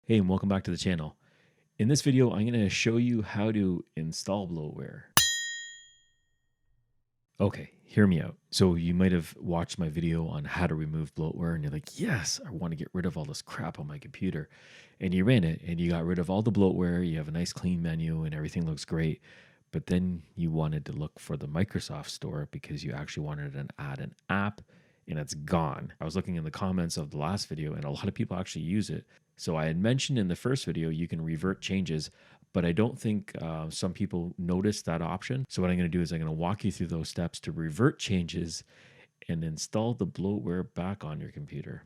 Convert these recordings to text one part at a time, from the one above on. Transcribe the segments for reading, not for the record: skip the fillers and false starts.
Hey, and welcome back to the channel. In this video, I'm going to show you how to install bloatware. Okay, hear me out. So you might have watched my video on how to remove bloatware and you're like, yes, I want to get rid of all this crap on my computer. And you ran it and you got rid of all the bloatware. You have a nice clean menu and everything looks great. But then you wanted to look for the Microsoft Store because you actually wanted to add an app and it's gone. I was looking in the comments of the last video and a lot of people actually use it. So I had mentioned in the first video, you can revert changes, but I don't think some people noticed that option. So what I'm going to do is I'm going to walk you through those steps to revert changes and install the bloatware back on your computer.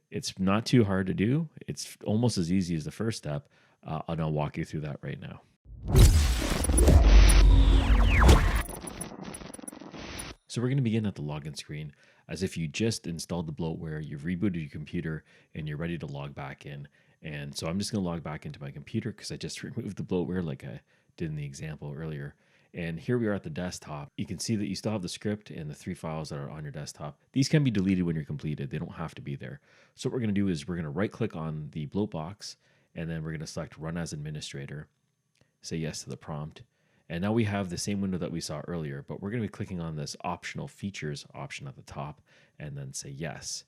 It's not too hard to do. It's almost as easy as the first step, and I'll walk you through that right now. So we're going to begin at the login screen as if you just installed the bloatware, you've rebooted your computer, and you're ready to log back in. And so I'm just going to log back into my computer because I just removed the bloatware like I did in the example earlier. And here we are at the desktop. You can see that you still have the script and the 3 files that are on your desktop. These can be deleted when you're completed. They don't have to be there. So what we're going to do is we're going to right click on the bloat box, and then we're going to select Run as Administrator, say yes to the prompt. And now we have the same window that we saw earlier, but we're going to be clicking on this optional features option at the top and then say yes.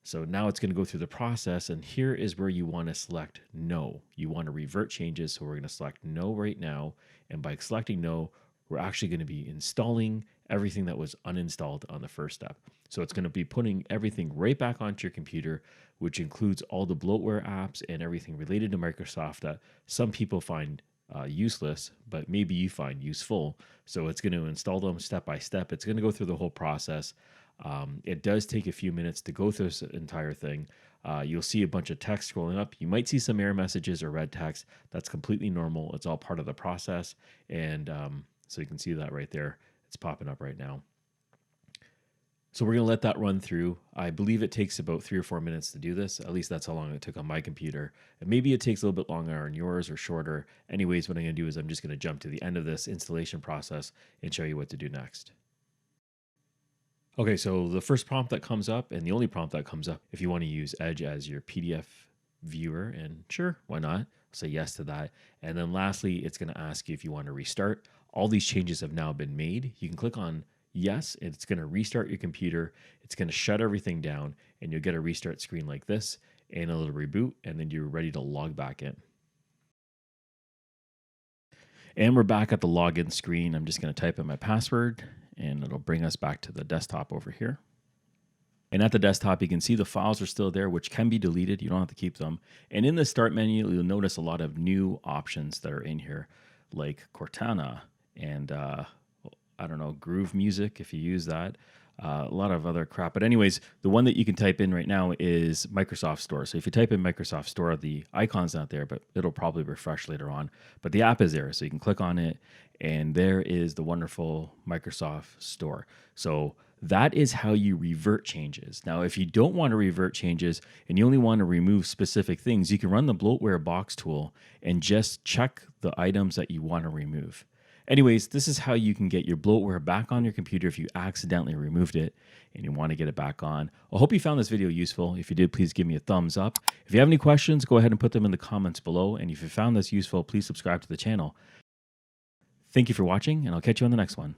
So now it's going to go through the process, and here is where you want to select no. You want to revert changes, so we're going to select no right now. And by selecting no, we're actually going to be installing everything that was uninstalled on the first step. So it's going to be putting everything right back onto your computer, which includes all the bloatware apps and everything related to Microsoft that some people find useless, but maybe you find useful. So it's going to install them step by step. It's going to go through the whole process. It does take a few minutes to go through this entire thing. You'll see a bunch of text scrolling up. You might see some error messages or red text. That's completely normal. It's all part of the process. And so you can see that right there. It's popping up right now. So we're going to let that run through. I believe it takes about 3 or 4 minutes to do this. At least that's how long it took on my computer. And maybe it takes a little bit longer on yours or shorter. Anyways, what I'm going to do is I'm just going to jump to the end of this installation process and show you what to do next. Okay, so the first prompt that comes up, and the only prompt that comes up, if you want to use Edge as your PDF viewer, and sure, why not? Say yes to that. And then lastly, it's going to ask you if you want to restart. All these changes have now been made. You can click on yes, it's going to restart your computer. It's going to shut everything down, and you'll get a restart screen like this and a little reboot, and then you're ready to log back in. And we're back at the login screen. I'm just going to type in my password, and it'll bring us back to the desktop over here. And at the desktop, you can see the files are still there, which can be deleted. You don't have to keep them. And in the start menu, you'll notice a lot of new options that are in here, like Cortana and I don't know, Groove Music, if you use that. A lot of other crap. But anyways, the one that you can type in right now is Microsoft Store. So if you type in Microsoft Store, the icon's not there, but it'll probably refresh later on. But the app is there, so you can click on it, and there is the wonderful Microsoft Store. So that is how you revert changes. Now, if you don't want to revert changes and you only want to remove specific things, you can run the bloatware box tool and just check the items that you want to remove. Anyways, this is how you can get your bloatware back on your computer if you accidentally removed it and you want to get it back on. I hope you found this video useful. If you did, please give me a thumbs up. If you have any questions, go ahead and put them in the comments below. And if you found this useful, please subscribe to the channel. Thank you for watching, and I'll catch you on the next one.